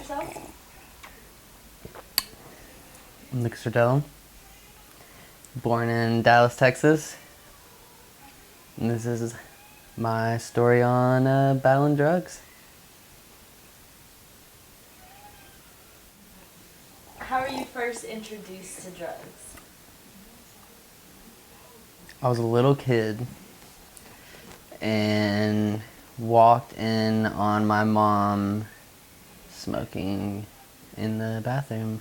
yourself? I'm Nick Sardell, born in Dallas, Texas. And this is my story on battling drugs. How were you first introduced to drugs? I was a little kid and walked in on my mom smoking in the bathroom.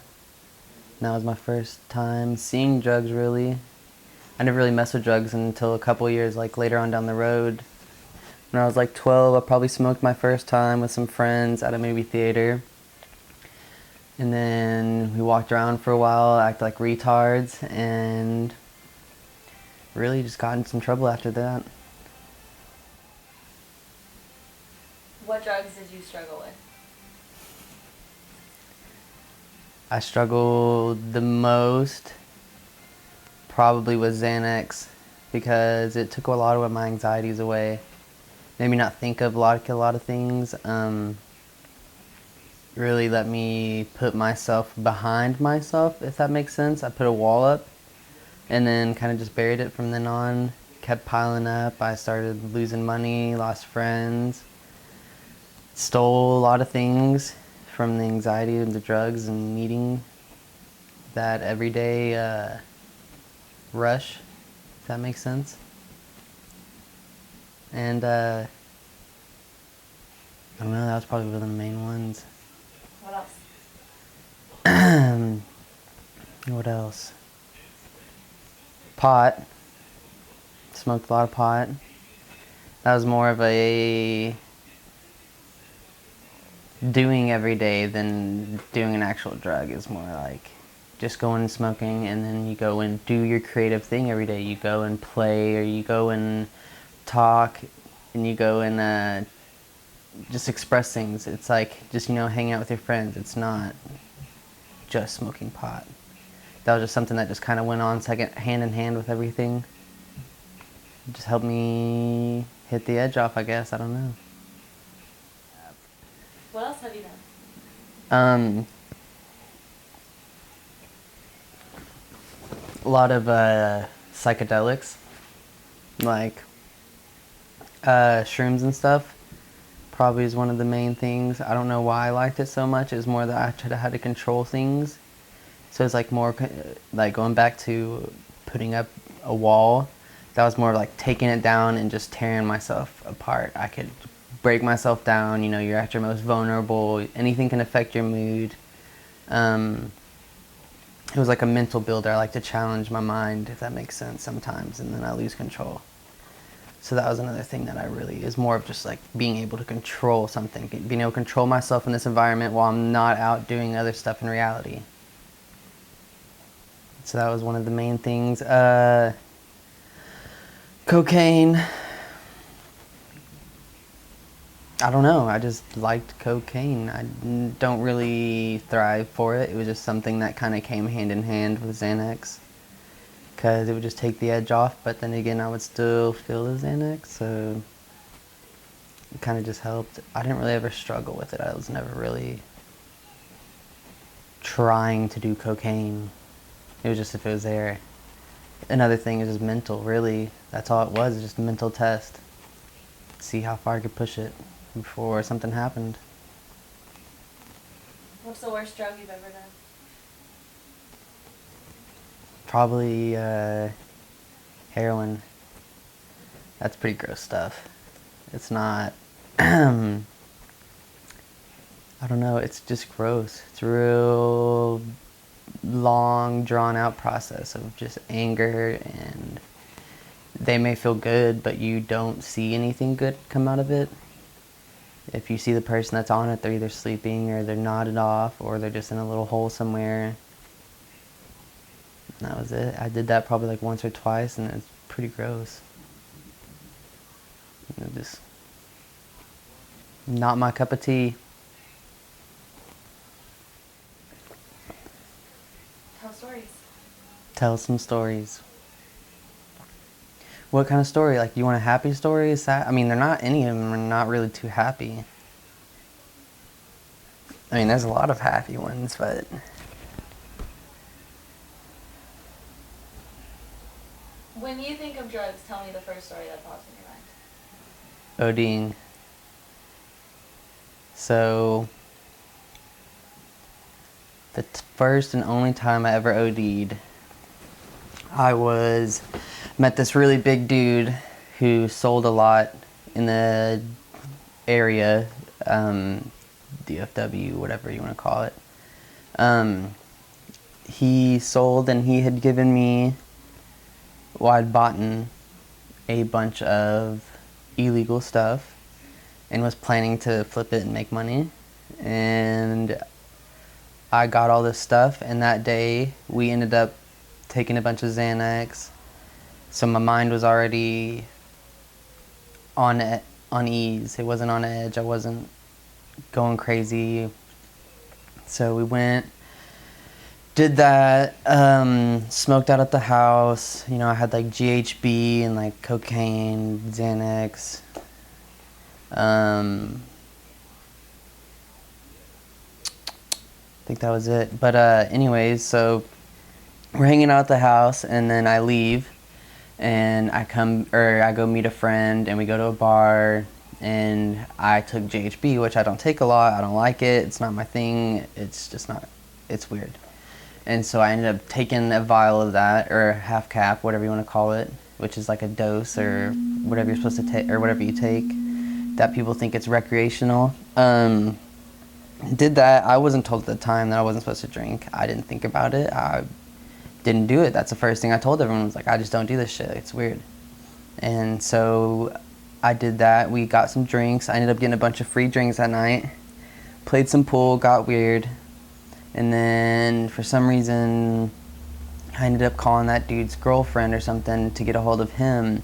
And that was my first time seeing drugs, really. I never really messed with drugs until a couple years later on down the road. When I was 12, I probably smoked my first time with some friends at a movie theater. And then we walked around for a while, acted like retards, and really just got in some trouble after that. What drugs did you struggle with? I struggled the most probably with Xanax because it took a lot of my anxieties away. Made me not think of a lot of things. Really let me put myself behind myself, if that makes sense. I put a wall up and then kind of just buried it from then on. Kept piling up. I started losing money, lost friends, stole a lot of things from the anxiety of the drugs and needing that everyday rush, if that makes sense. And I don't know, that was probably one of the main ones. What else? What else? Pot. Smoked a lot of pot. That was more of a doing every day than doing an actual drug. It's more like just going and smoking, and then you go and do your creative thing every day. You go and play, or you go and talk, and you go and just express things. It's like just, hanging out with your friends. It's not just smoking pot. That was just something that just kind of went on hand in hand with everything. It just helped me hit the edge off, I guess. I don't know. What else have you done? A lot of psychedelics, like shrooms and stuff. Probably is one of the main things. I don't know why I liked it so much. It was more that I had to control things. So it's more like going back to putting up a wall. That was more like taking it down and just tearing myself apart. I could break myself down. You're at your most vulnerable. Anything can affect your mood. It was like a mental builder. I like to challenge my mind, if that makes sense, sometimes, and then I lose control. So that was another thing that I really is more of just being able to control something, being able to control myself in this environment while I'm not out doing other stuff in reality. So that was one of the main things. Cocaine. I don't know. I just liked cocaine. I don't really thrive for it. It was just something that kind of came hand in hand with Xanax, because it would just take the edge off, but then again I would still feel the Xanax, so it kind of just helped. I didn't really ever struggle with it. I was never really trying to do cocaine. It was just if it was there. Another thing is just mental, really. That's all it was, just a mental test. See how far I could push it before something happened. What's the worst drug you've ever done? Probably heroin. That's pretty gross stuff. It's not, I don't know, it's just gross. It's a real long, drawn out process of just anger, and they may feel good, but you don't see anything good come out of it. If you see the person that's on it, they're either sleeping or they're nodded off or they're just in a little hole somewhere. That was it. I did that probably once or twice, and it's pretty gross. Just not my cup of tea. Tell stories. Tell some stories. What kind of story? You want a happy story? Sad? I mean, any of them are not really too happy. I mean, there's a lot of happy ones, but When you think of drugs, tell me the first story that pops in your mind. ODing. So, the first and only time I ever OD'd, met this really big dude who sold a lot in the area, DFW, whatever you want to call it. He sold, and he had given me, well, I'd bought a bunch of illegal stuff and was planning to flip it and make money. And I got all this stuff, and that day we ended up taking a bunch of Xanax. So my mind was already on ease. It wasn't on edge. I wasn't going crazy. So we went, did that, smoked out at the house. You know, I had like GHB and like cocaine, Xanax. I think that was it. But anyways, so we're hanging out at the house, and then I leave, and I go meet a friend, and we go to a bar, and I took GHB, which I don't take a lot. I don't like it. It's not my thing. It's just not. It's weird. And so I ended up taking a vial of that, or a half cap, whatever you want to call it, which is like a dose or whatever you're supposed to take, or whatever you take, that people think it's recreational. Did that. I wasn't told at the time that I wasn't supposed to drink. I didn't think about it. I didn't do it. That's the first thing I told everyone, was like, I just don't do this shit. It's weird. And so I did that. We got some drinks. I ended up getting a bunch of free drinks that night. Played some pool, got weird. And then for some reason, I ended up calling that dude's girlfriend or something to get a hold of him.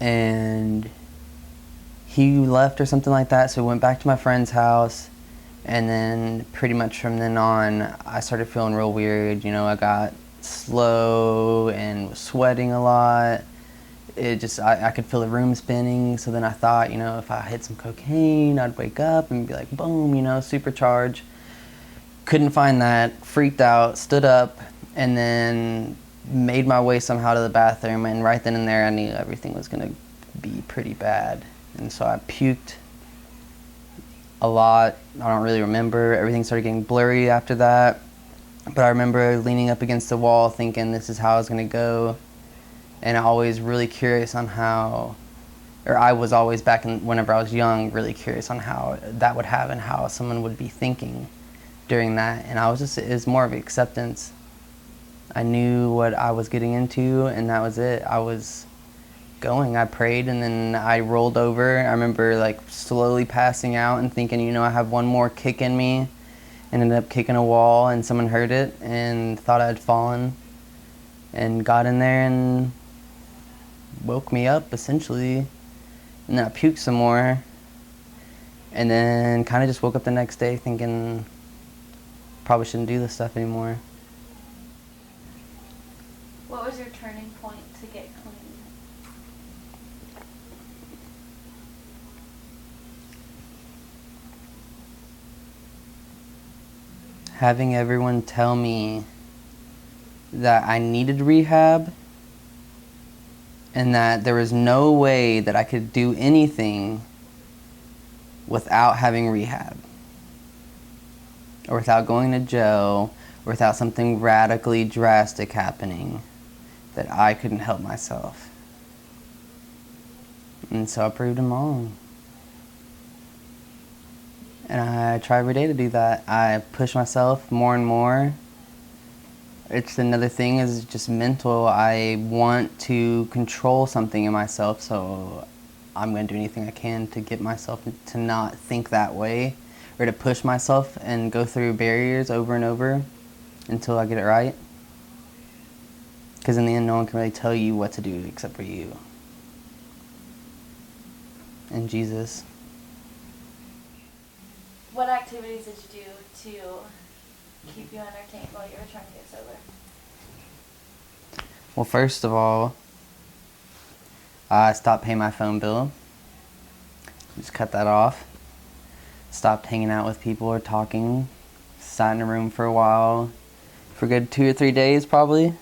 And he left or something like that, so we went back to my friend's house. And then pretty much from then on, I started feeling real weird. You know, I got slow and was sweating a lot. I could feel the room spinning. So then I thought, you know, if I hit some cocaine, I'd wake up and be like, boom, you know, supercharge. Couldn't find that, freaked out, stood up, and then made my way somehow to the bathroom. And right then and there, I knew everything was going to be pretty bad. And so I puked a lot. I don't really remember. Everything started getting blurry after that. But I remember leaning up against the wall thinking this is how I was going to go. And I always really curious on how, or I was always whenever I was young, really curious on how that would happen, how someone would be thinking during that. And it was more of acceptance. I knew what I was getting into, and that was it. I was going. I prayed, and then I rolled over. I remember like slowly passing out and thinking, you know, I have one more kick in me, and ended up kicking a wall, and someone heard it and thought I'd fallen, and got in there and woke me up essentially. And then I puked some more, and then kind of just woke up the next day thinking probably shouldn't do this stuff anymore. What was your turning point to get clean? Having everyone tell me that I needed rehab and that there was no way that I could do anything without having rehab, or without going to jail, or without something radically drastic happening, that I couldn't help myself. And so I proved them wrong. And I try every day to do that. I push myself more and more. It's another thing is just mental. I want to control something in myself, so I'm going to do anything I can to get myself to not think that way, or to push myself and go through barriers over and over until I get it right. Because in the end, no one can really tell you what to do except for you and Jesus. What activities did you do to keep you entertained while you were trying to get sober? Well, first of all, I stopped paying my phone bill. Just cut that off. stopped hanging out with people or talking. Sat in a room for a while, for a good 2 or 3 days probably,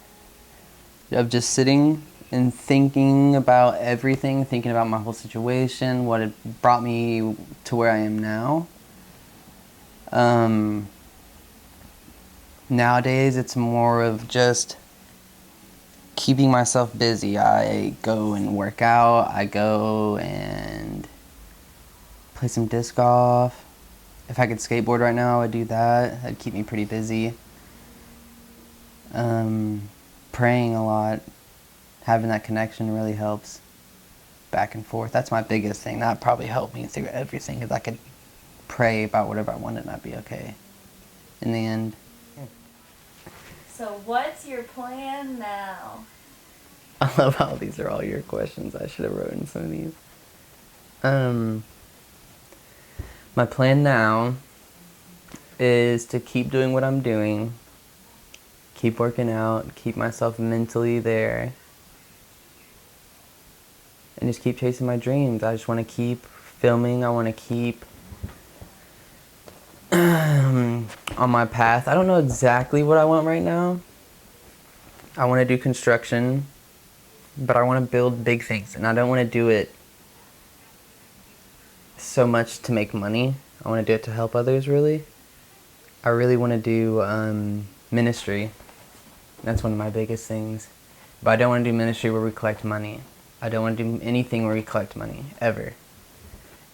of just sitting and thinking about everything, thinking about my whole situation, what had brought me to where I am now. Nowadays, it's more of just keeping myself busy. I go and work out. I go and play some disc golf. If I could skateboard right now, I would do that. That'd keep me pretty busy. Praying a lot. Having that connection really helps. Back and forth. That's my biggest thing. That probably helped me through everything, because I could pray about whatever I wanted and I'd be okay in the end. So what's your plan now? I love how these are all your questions. I should have written some of these. My plan now is to keep doing what I'm doing, keep working out, keep myself mentally there, and just keep chasing my dreams. I just want to keep filming. I want to keep on my path. I don't know exactly what I want right now. I want to do construction, but I want to build big things, and I don't want to do it so much to make money. I want to do it to help others, really. I really want to do ministry. That's one of my biggest things. But I don't want to do ministry where we collect money. I don't want to do anything where we collect money, ever.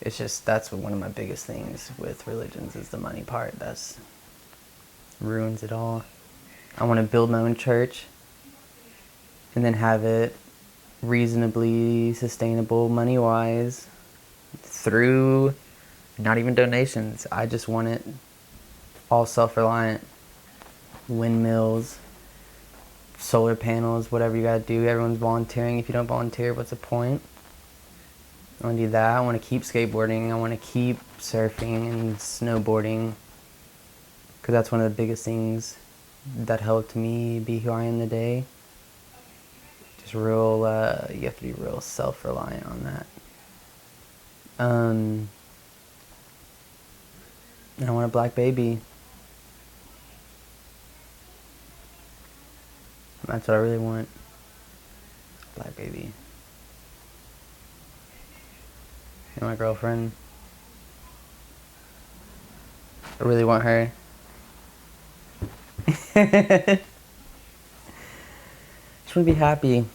It's just, that's one of my biggest things with religions, is the money part. That's ruins it all. I want to build my own church and then have it reasonably sustainable money-wise through not even donations. I just want it all self-reliant. Windmills, solar panels, whatever you gotta do. Everyone's volunteering. If you don't volunteer, what's the point? I want to do that. I want to keep skateboarding. I want to keep surfing and snowboarding, because that's one of the biggest things that helped me be who I am today. Just real, you have to be real self-reliant on that. And I want a black baby. That's what I really want. Black baby. And my girlfriend. I really want her. Just want to be happy.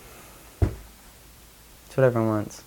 That's what everyone wants.